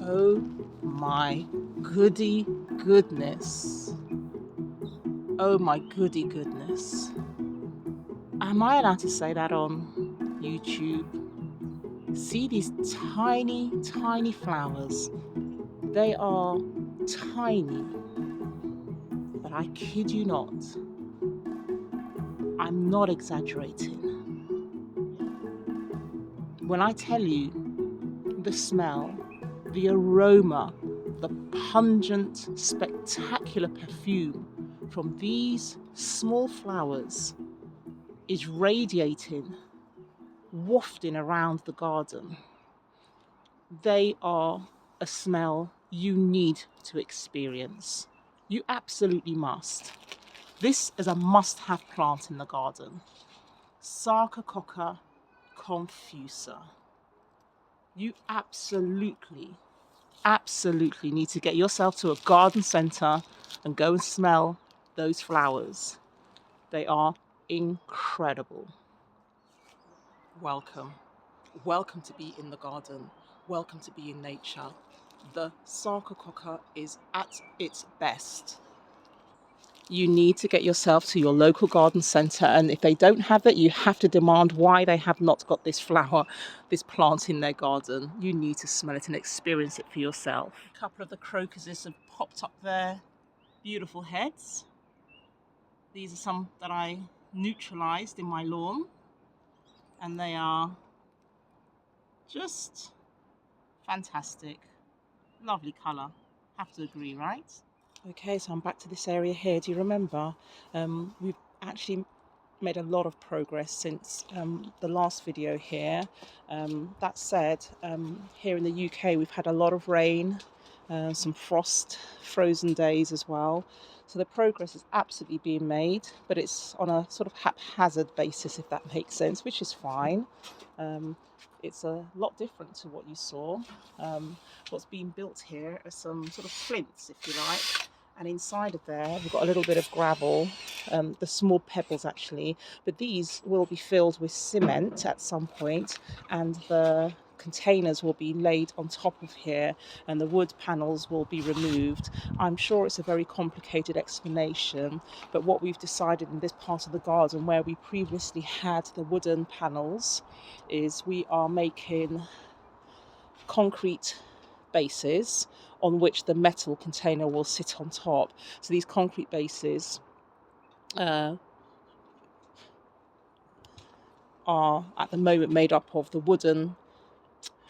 Oh my goody goodness. Oh my goody goodness. Am I allowed to say that on YouTube? See these tiny, tiny flowers. They are tiny. But I kid you not. I'm not exaggerating. When I tell you the smell, the aroma, the pungent, spectacular perfume from these small flowers is radiating, wafting around the garden. They are a smell you need to experience. You absolutely must. This is a must-have plant in the garden. Sarcococca confusa. You absolutely need to get yourself to a garden centre and go and smell those flowers. They are incredible. Welcome. Welcome to be in the garden. Welcome to be in nature. The Sarcococca is at its best. You need to get yourself to your local garden centre, and if they don't have it, you have to demand why they have not got this flower, this plant in their garden. You need to smell it and experience it for yourself. A couple of the crocuses have popped up there. Beautiful heads. These are some that I neutralised in my lawn, and they are just fantastic. Lovely colour. Have to agree, right? Okay, so I'm back to this area here. Do you remember? We've actually made a lot of progress since the last video here. That said, here in the UK we've had a lot of rain, some frost, frozen days as well. So the progress is absolutely being made, but it's on a sort of haphazard basis, if that makes sense, which is fine. It's a lot different to what you saw. What's being built here are some sort of flints, if you like. And inside of there, we've got a little bit of gravel, the small pebbles actually, but these will be filled with cement at some point, and the containers will be laid on top of here, and the wood panels will be removed. I'm sure it's a very complicated explanation, but what we've decided in this part of the garden where we previously had the wooden panels is we are making concrete bases on which the metal container will sit on top. So these concrete bases are at the moment made up of the wooden,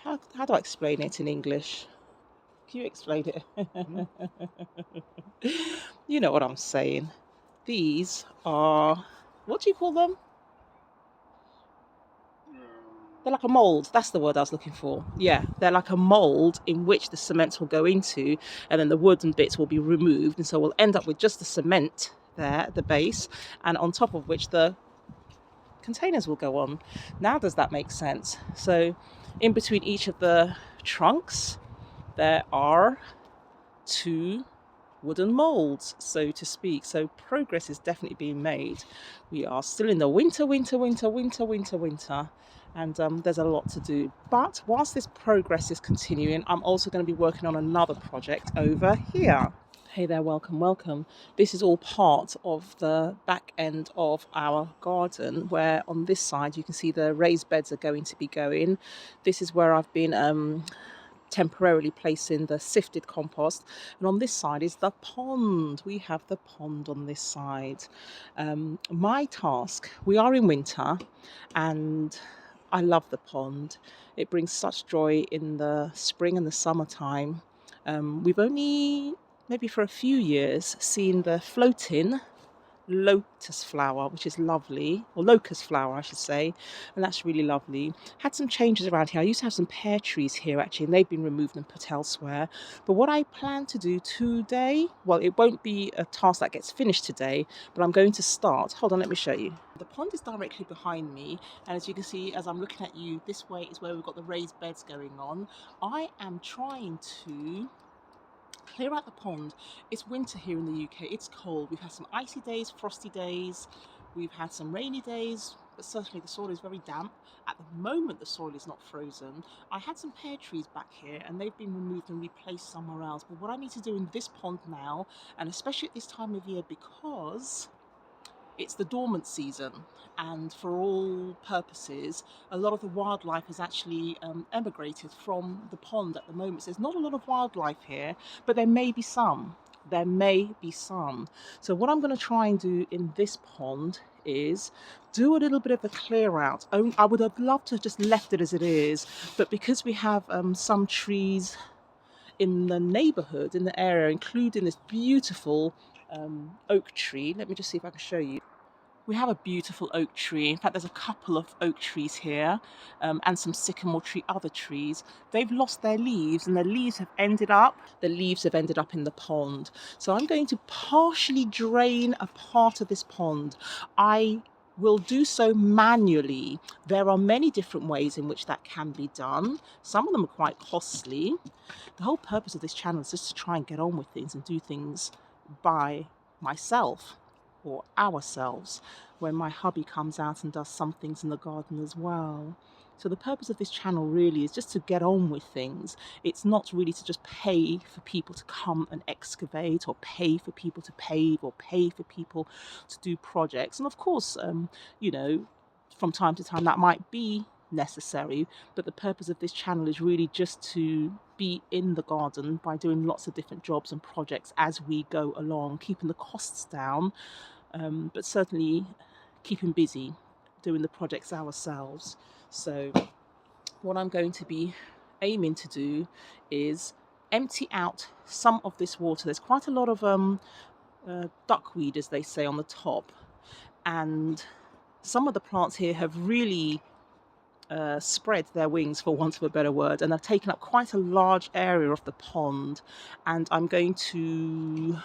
how do I explain it in English? Can you explain it? You know what I'm saying. These are, what do you call them? They're like a mould. That's the word I was looking for. Yeah, they're like a mould in which the cement will go into, and then the wooden bits will be removed. And so we'll end up with just the cement there at the base, and on top of which the containers will go on. Now, does that make sense? So in between each of the trunks, there are two wooden moulds, so to speak. So progress is definitely being made. We are still in the winter, and there's a lot to do. But whilst this progress is continuing, I'm also going to be working on another project over here. Hey there, welcome. This is all part of the back end of our garden, where on this side you can see the raised beds are going to be going. This is where I've been temporarily placing the sifted compost, and on this side is the pond. We have the pond on this side. My task, we are in winter and I love the pond. It brings such joy in the spring and the summertime. We've only, maybe for a few years, seen the floating lotus flower, which is lovely, or locust flower I should say, and that's really lovely. Had some changes around here. I used to have some pear trees here actually, and they've been removed and put elsewhere. But what I plan to do today, well, it won't be a task that gets finished today, but I'm going to start. Hold on, let me show you. The pond is directly behind me, and as you can see, as I'm looking at you, this way is where we've got the raised beds going on. I am trying to clear out the pond. It's winter here in the UK. It's cold. We've had some icy days, frosty days. We've had some rainy days, but certainly the soil is very damp. At the moment the soil is not frozen. I had some pear trees back here and they've been removed and replaced somewhere else, but what I need to do in this pond now, and especially at this time of year because it's the dormant season, and for all purposes a lot of the wildlife has actually emigrated from the pond at the moment. So there's not a lot of wildlife here, but there may be some. So what I'm going to try and do in this pond is do a little bit of a clear out. I would have loved to have just left it as it is, but because we have some trees in the neighborhood, in the area, including this beautiful oak tree. Let me just see if I can show you. We have a beautiful oak tree. In fact, there's a couple of oak trees here, and some sycamore tree, other trees. They've lost their leaves, and the leaves have ended up in the pond. So I'm going to partially drain a part of this pond. I will do so manually. There are many different ways in which that can be done. Some of them are quite costly. The whole purpose of this channel is just to try and get on with things and do things by myself, or ourselves, when my hubby comes out and does some things in the garden as well. So the purpose of this channel really is just to get on with things. It's not really to just pay for people to come and excavate, or pay for people to pave, or pay for people to do projects. And of course, you know, from time to time that might be necessary, but the purpose of this channel is really just to be in the garden by doing lots of different jobs and projects as we go along, keeping the costs down, but certainly keeping busy doing the projects ourselves. So what I'm going to be aiming to do is empty out some of this water. There's quite a lot of duckweed, as they say, on the top, and some of the plants here have really spread their wings, for want of a better word, and have taken up quite a large area of the pond. And I'm going to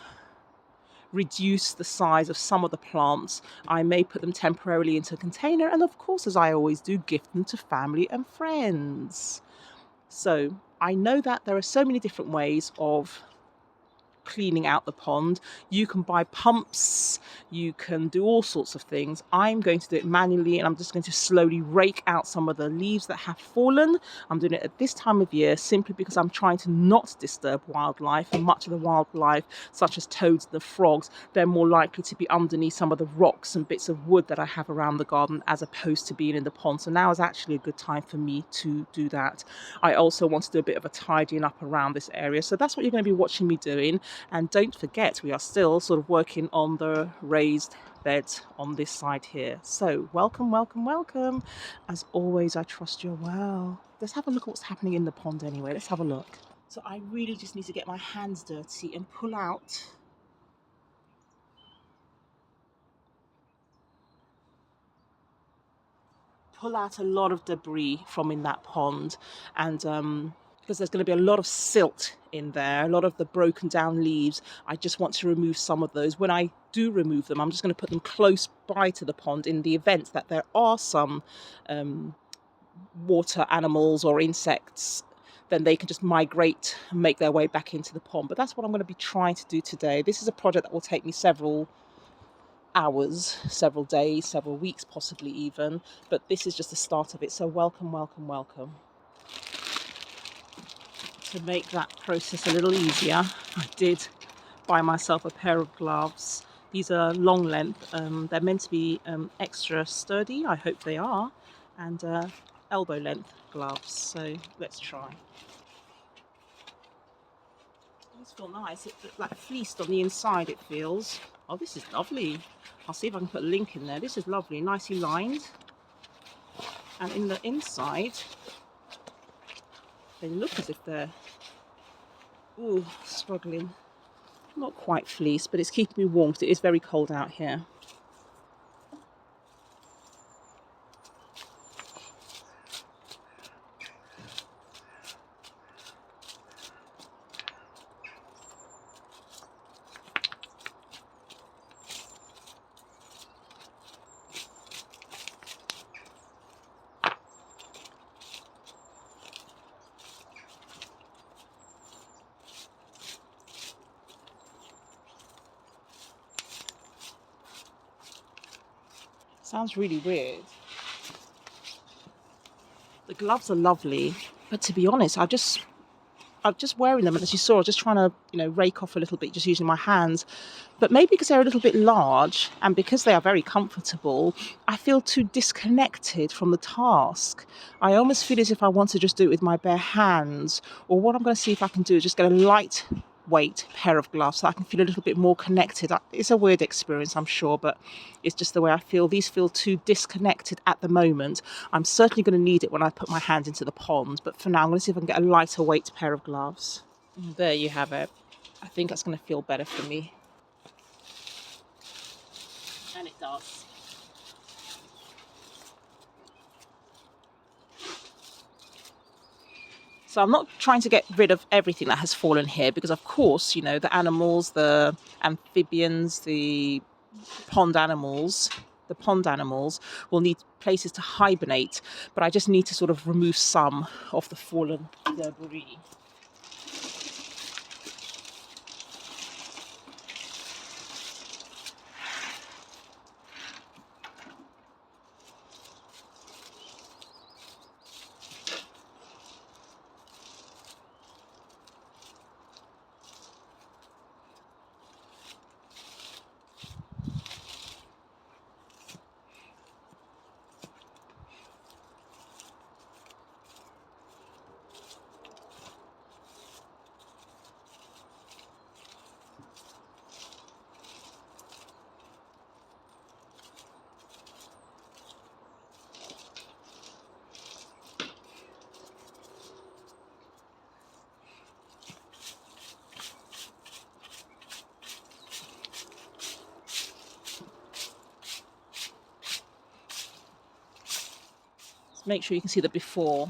reduce the size of some of the plants. I may put them temporarily into a container, and of course, as I always do, gift them to family and friends. So I know that there are so many different ways of cleaning out the pond. You can buy pumps, you can do all sorts of things. I'm going to do it manually, and I'm just going to slowly rake out some of the leaves that have fallen. I'm doing it at this time of year simply because I'm trying to not disturb wildlife, and much of the wildlife, such as toads and the frogs, they're more likely to be underneath some of the rocks and bits of wood that I have around the garden, as opposed to being in the pond. So now is actually a good time for me to do that. I also want to do a bit of a tidying up around this area, so that's what you're going to be watching me doing. And don't forget, we are still sort of working on the raised beds on this side here. So welcome, welcome, welcome. As always, I trust you're well. Let's have a look at what's happening in the pond anyway. Let's have a look. So I really just need to get my hands dirty and pull out a lot of debris from in that pond. And because there's going to be a lot of silt in there, a lot of the broken down leaves, I just want to remove some of those. When I do remove them, I'm just going to put them close by to the pond, in the event that there are some water animals or insects, then they can just migrate and make their way back into the pond. But that's what I'm going to be trying to do today. This is a project that will take me several hours, several days, several weeks, possibly even, but this is just the start of it. So welcome, welcome, welcome. To make that process a little easier, I did buy myself a pair of gloves. These are long length. They're meant to be extra sturdy, I hope they are, and elbow length gloves. So let's try. These feel nice. It's like fleeced on the inside, it feels. Oh, this is lovely. I'll see if I can put a link in there. This is lovely, nicely lined. And in the inside, they look as if they're, ooh, struggling. Not quite fleece, but it's keeping me warm because it is very cold out here. Sounds really weird. The gloves are lovely, but to be honest, I'm just wearing them, and as you saw, I was just trying to, rake off a little bit just using my hands. But maybe because they're a little bit large and because they are very comfortable, I feel too disconnected from the task. I almost feel as if I want to just do it with my bare hands, or what I'm going to see if I can do is just get a lightweight pair of gloves so I can feel a little bit more connected. It's a weird experience, I'm sure, but it's just the way I feel. These feel too disconnected at the moment. I'm certainly going to need it when I put my hands into the pond, but for now I'm going to see if I can get a lighter weight pair of gloves. And there you have it. I think that's going to feel better for me. And it does. So I'm not trying to get rid of everything that has fallen here because, of course, the animals, the amphibians, the pond animals will need places to hibernate. But I just need to sort of remove some of the fallen debris. Make sure you can see the before.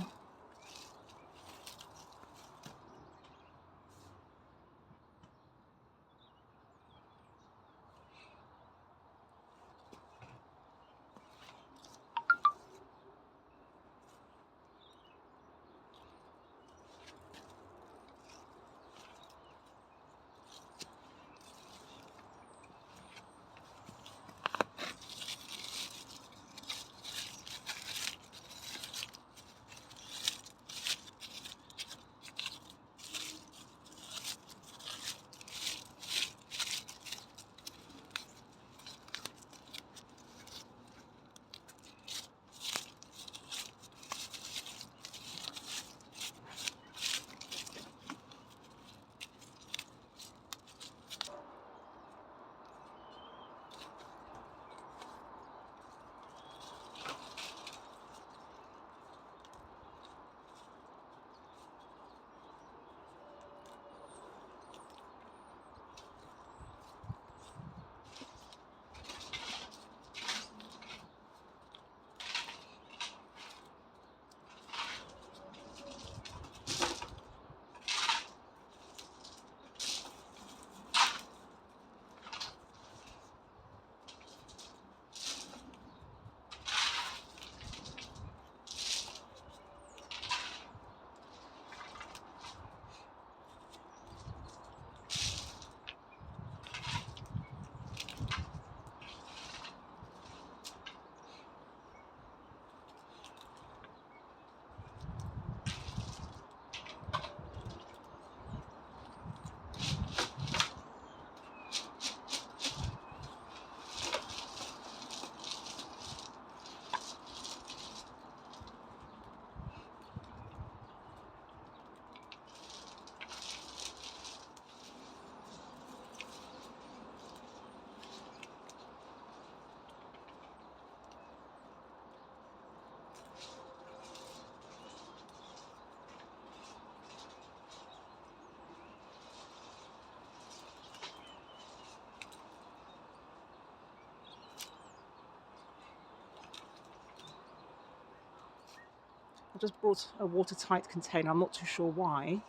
I just brought a watertight container. I'm not too sure why,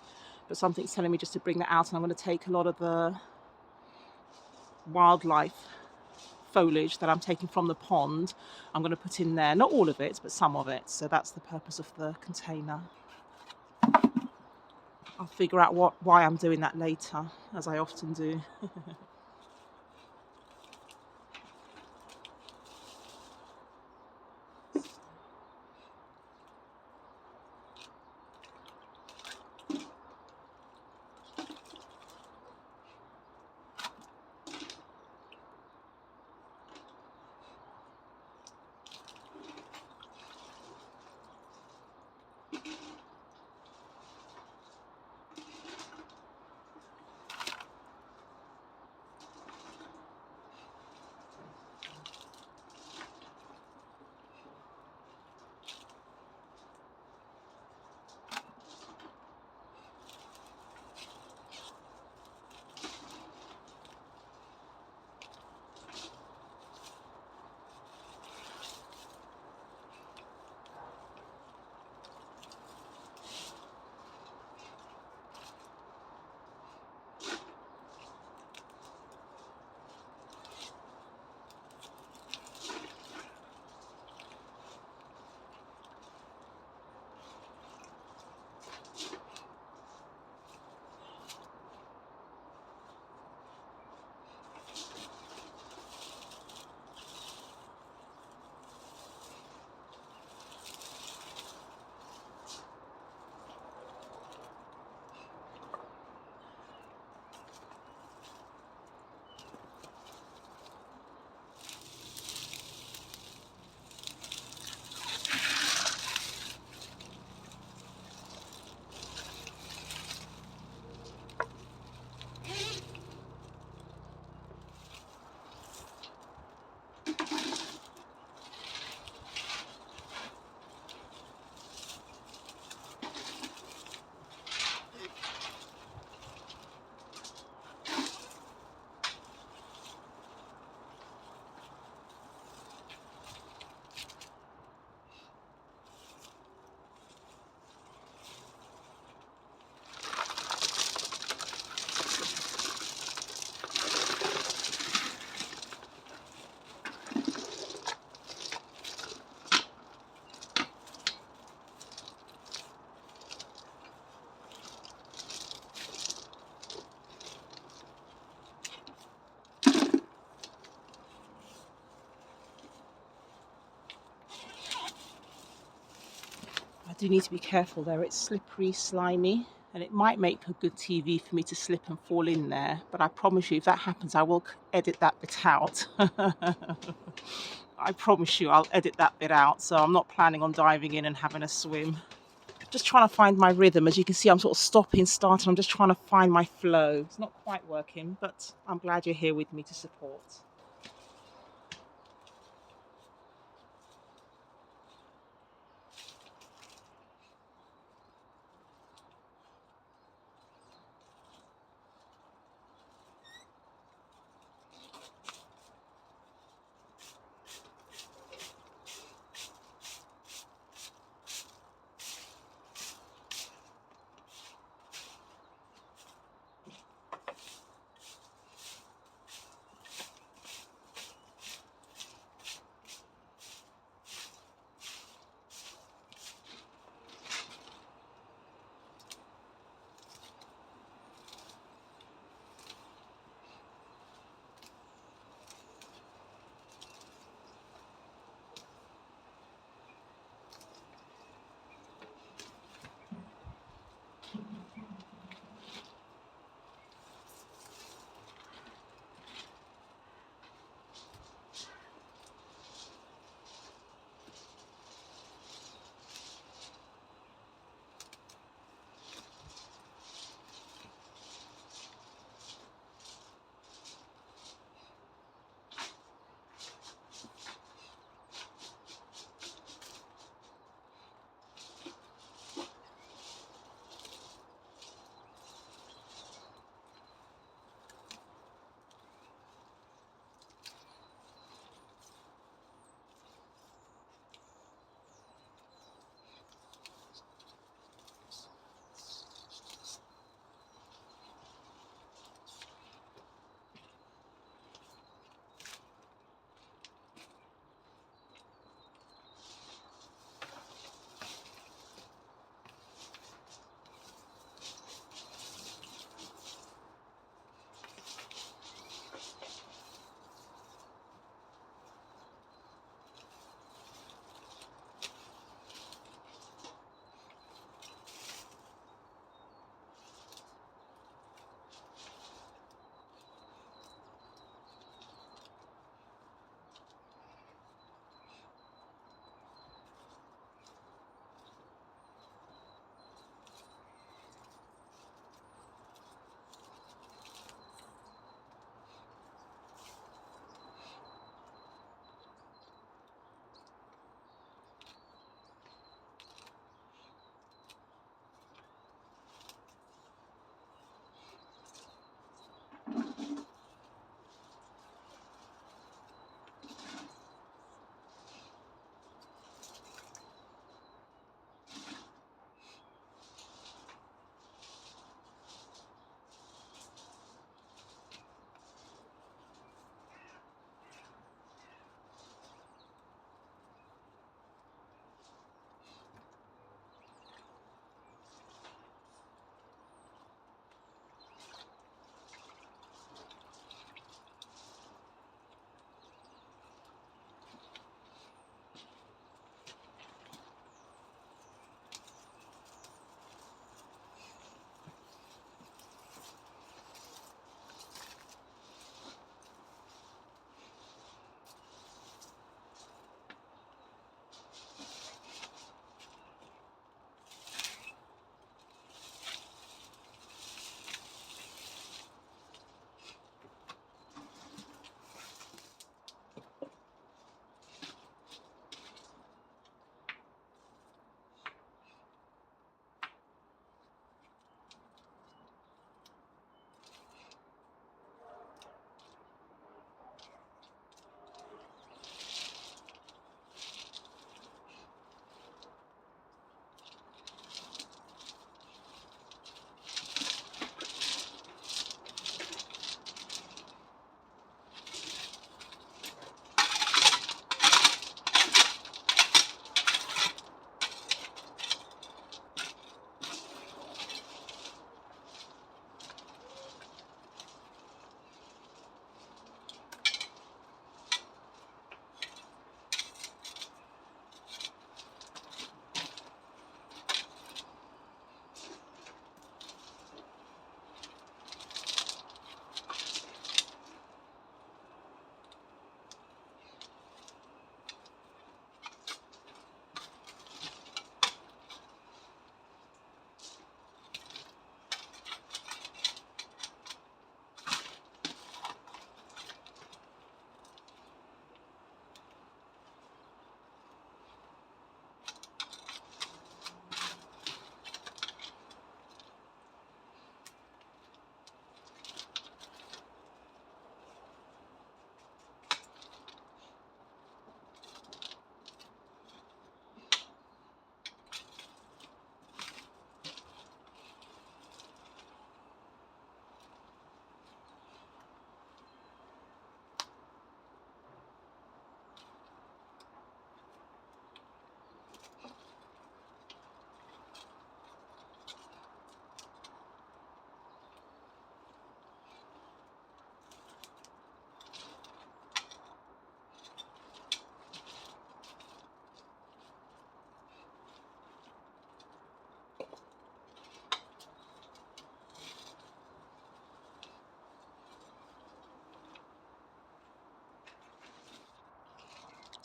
but something's telling me just to bring that out, and I'm going to take a lot of the wildlife foliage that I'm taking from the pond. I'm going to put in there, not all of it, but some of it. So that's the purpose of the container. I'll figure out why I'm doing that later, as I often do. Do need to be careful there. It's slippery, slimy, and it might make a good TV for me to slip and fall in there. But I promise you, if that happens, I will edit that bit out. I promise you, I'll edit that bit out. So I'm not planning on diving in and having a swim. Just trying to find my rhythm. As you can see, I'm sort of stopping, starting. I'm just trying to find my flow. It's not quite working, but I'm glad you're here with me to support.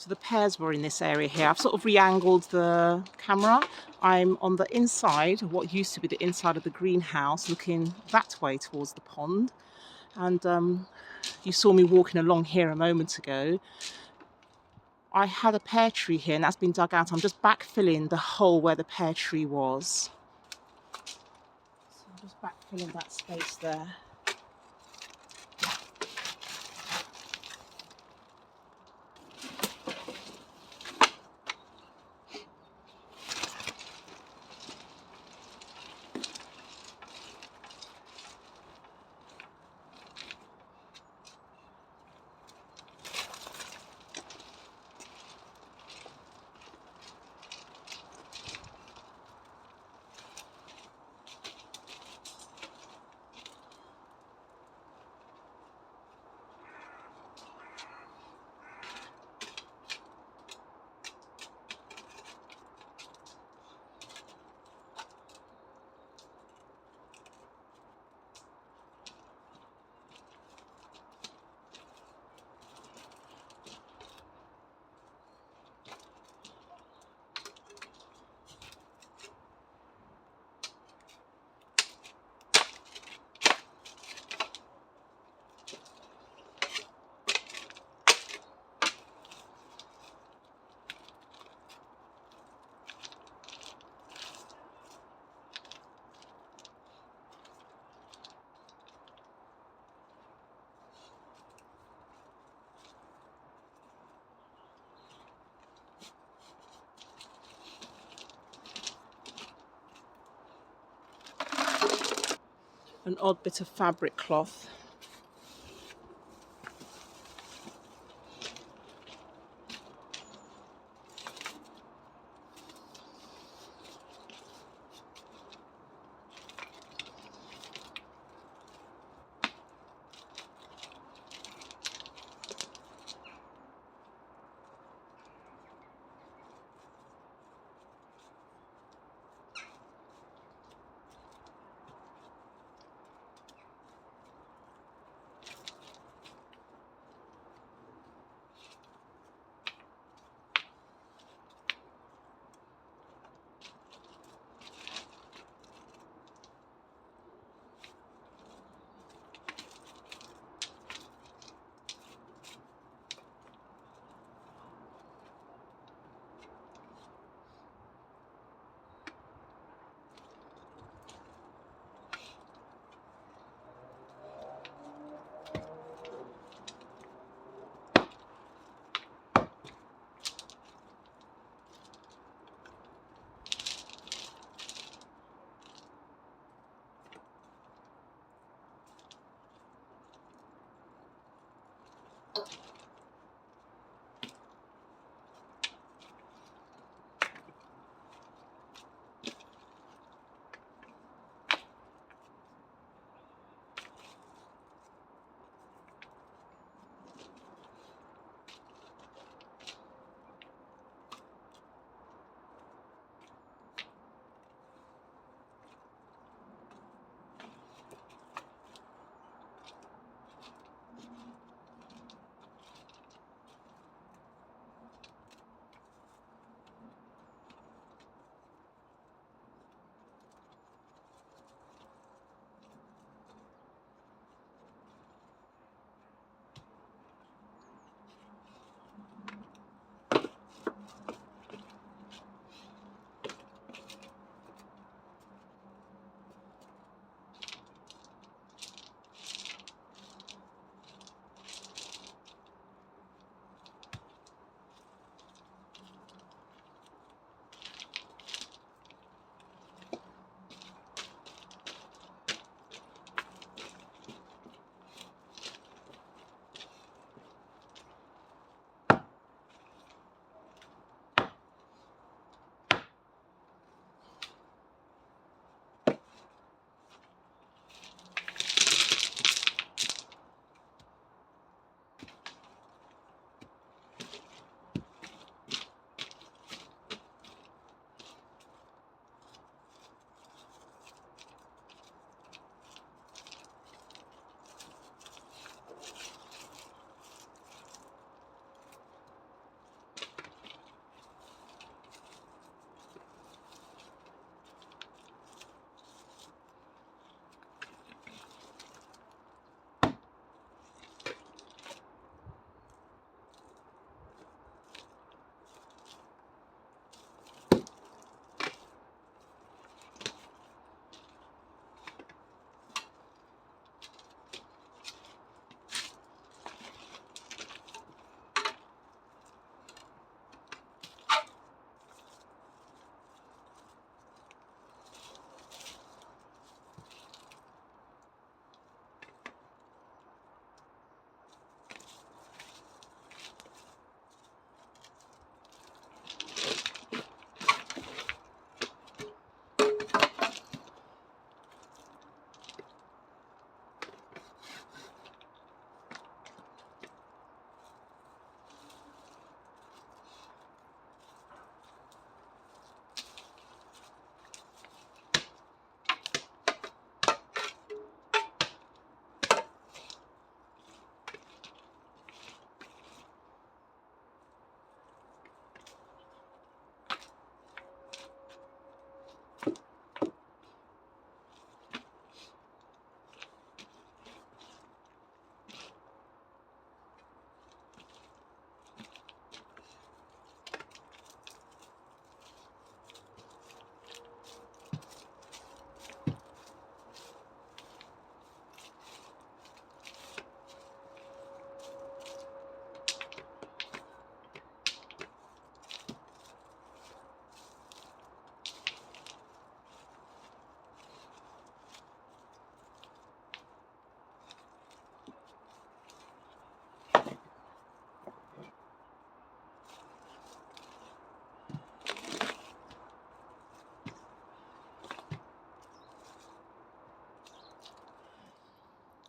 So the pears were in this area here. I've sort of re-angled the camera. I'm on the inside of what used to be the inside of the greenhouse, looking that way towards the pond. And you saw me walking along here a moment ago. I had a pear tree here and that's been dug out. I'm just backfilling the hole where the pear tree was. So I'm just backfilling that space there. An odd bit of fabric cloth.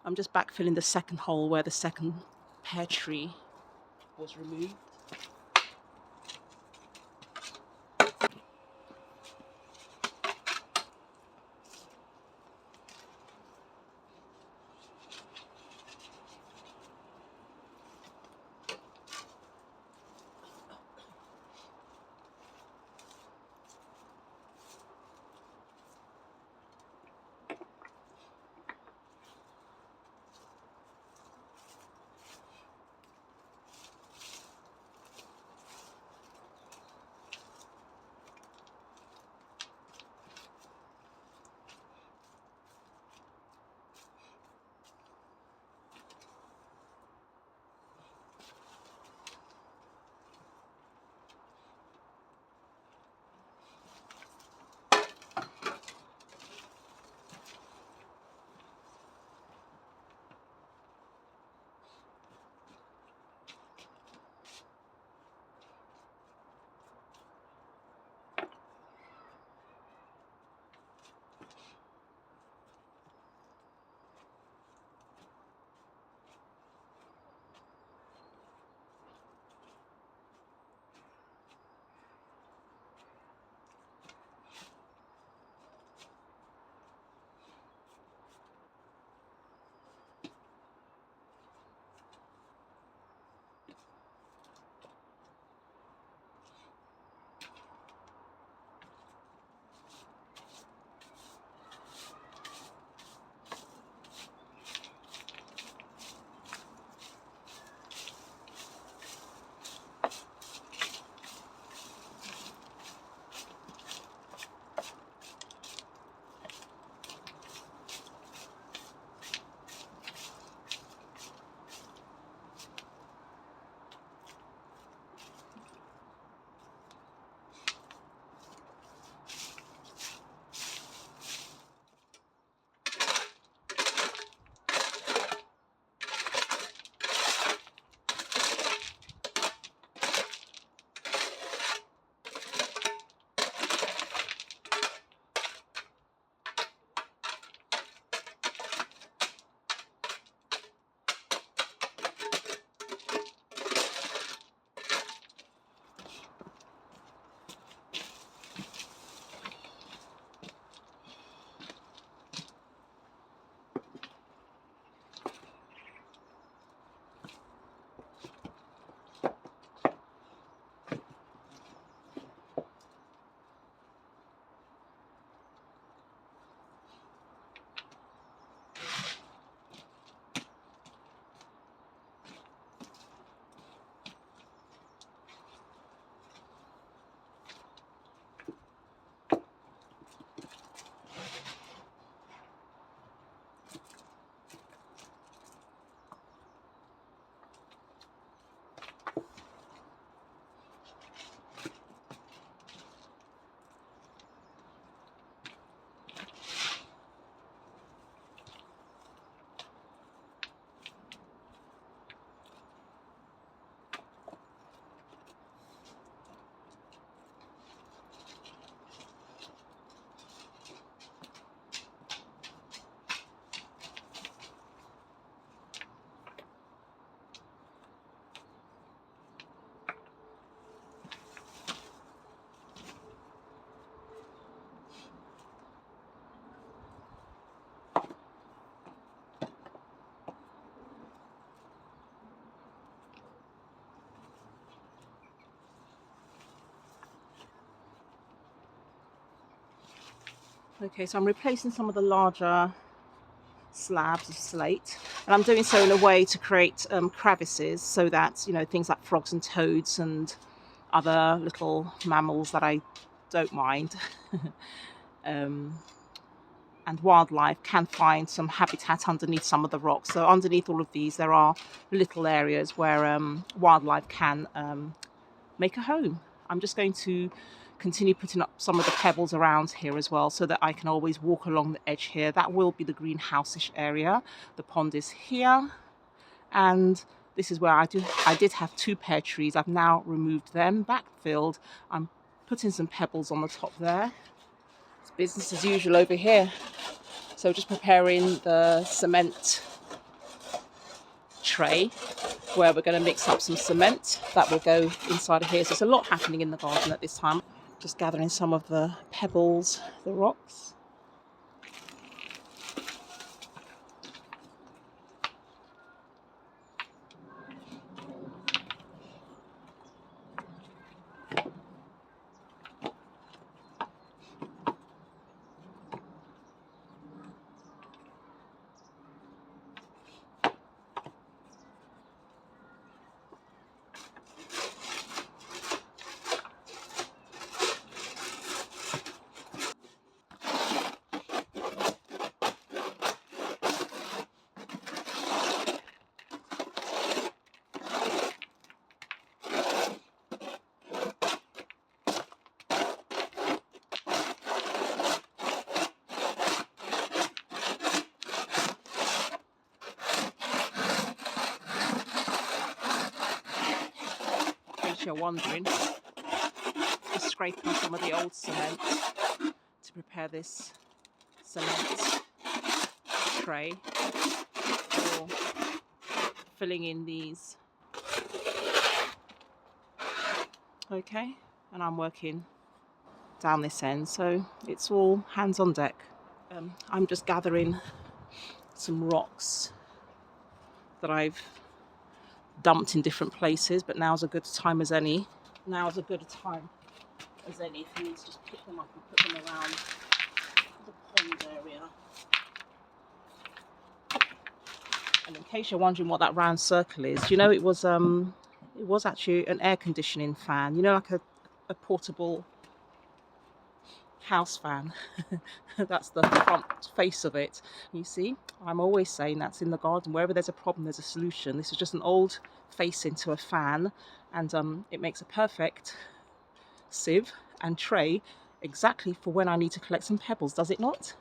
I'm just backfilling the second hole where the second pear tree was removed. Okay, so I'm replacing some of the larger slabs of slate, and I'm doing so in a way to create crevices so that, you know, things like frogs and toads and other little mammals that I don't mind and wildlife can find some habitat underneath some of the rocks. So underneath all of these there are little areas where wildlife can make a home. I'm just going to continue putting up some of the pebbles around here as well so that I can always walk along the edge here. That will be the greenhouse-ish area. The pond is here, and this is where I did have 2 pear trees. I've now removed them, backfilled. I'm putting some pebbles on the top there. It's business as usual over here. So just preparing the cement tray where we're going to mix up some cement that will go inside of here. So there's a lot happening in the garden at this time. Just gathering some of the pebbles, the rocks. You're wondering, just scraping some of the old cement to prepare this cement tray for filling in these. Okay, and I'm working down this end, so it's all hands on deck. I'm just gathering some rocks that I've dumped in different places, but now's a good time as any. Now's a good time as any for me to just pick them up and put them around the pond area. And in case you're wondering what that round circle is, you know, it was actually an air conditioning fan. You know, like a portable house fan. That's the front face of it. You see, I'm always saying that's in the garden. Wherever there's a problem, there's a solution. This is just an old face into a fan, and it makes a perfect sieve and tray exactly for when I need to collect some pebbles, does it not?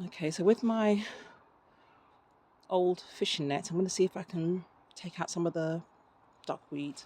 Okay, so with my old fishing net, I'm going to see if I can take out some of the duckweed.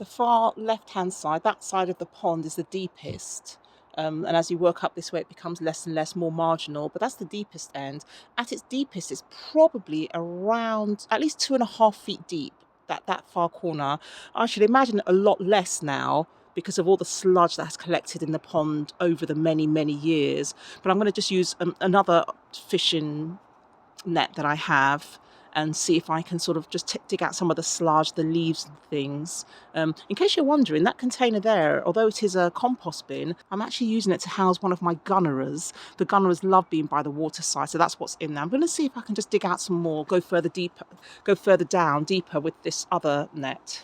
The far left-hand side, that side of the pond, is the deepest. And as you work up this way, it becomes less and less, more marginal, but that's the deepest end. At its deepest, it's probably around at least 2.5 feet deep, that far corner. I should imagine a lot less now because of all the sludge that has collected in the pond over the many, many years. But I'm going to just use another fishing net that I have and see if I can sort of just dig out some of the sludge, the leaves and things. In case you're wondering, that container there, although it is a compost bin, I'm actually using it to house one of my gunneras. The gunneras love being by the waterside, so that's what's in there. I'm going to see if I can just dig out some more, go further down, deeper with this other net.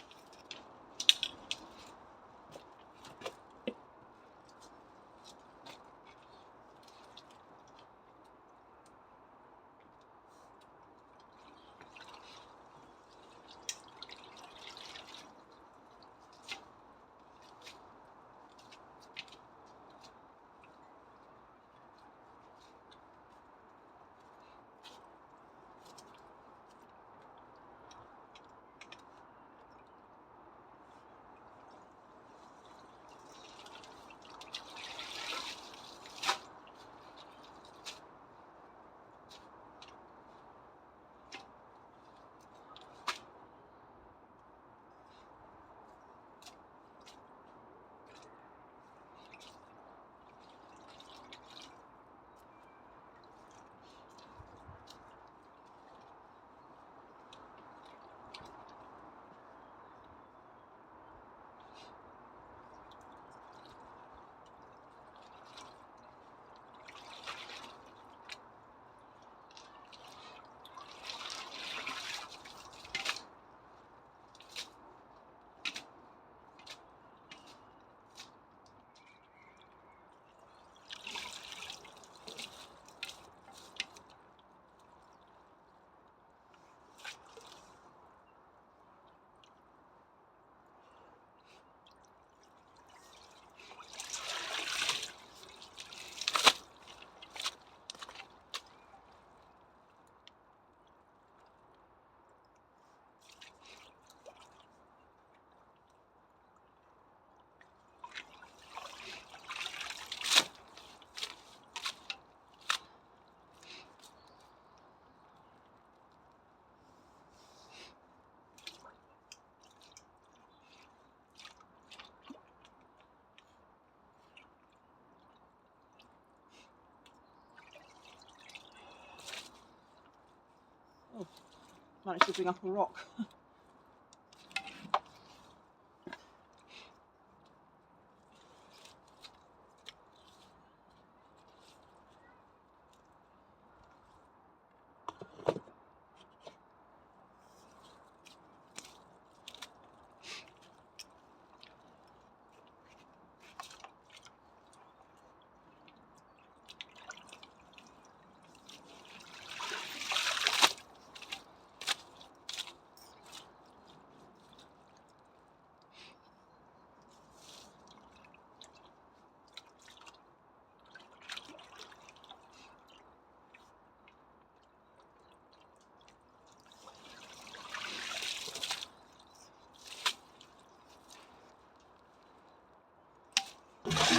Oh, managed to bring up a rock.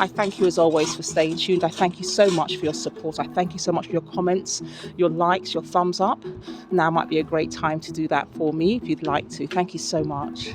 I thank you as always for staying tuned. I thank you so much for your support. I thank you so much for your comments, your likes, your thumbs up. Now might be a great time to do that for me if you'd like to. Thank you so much.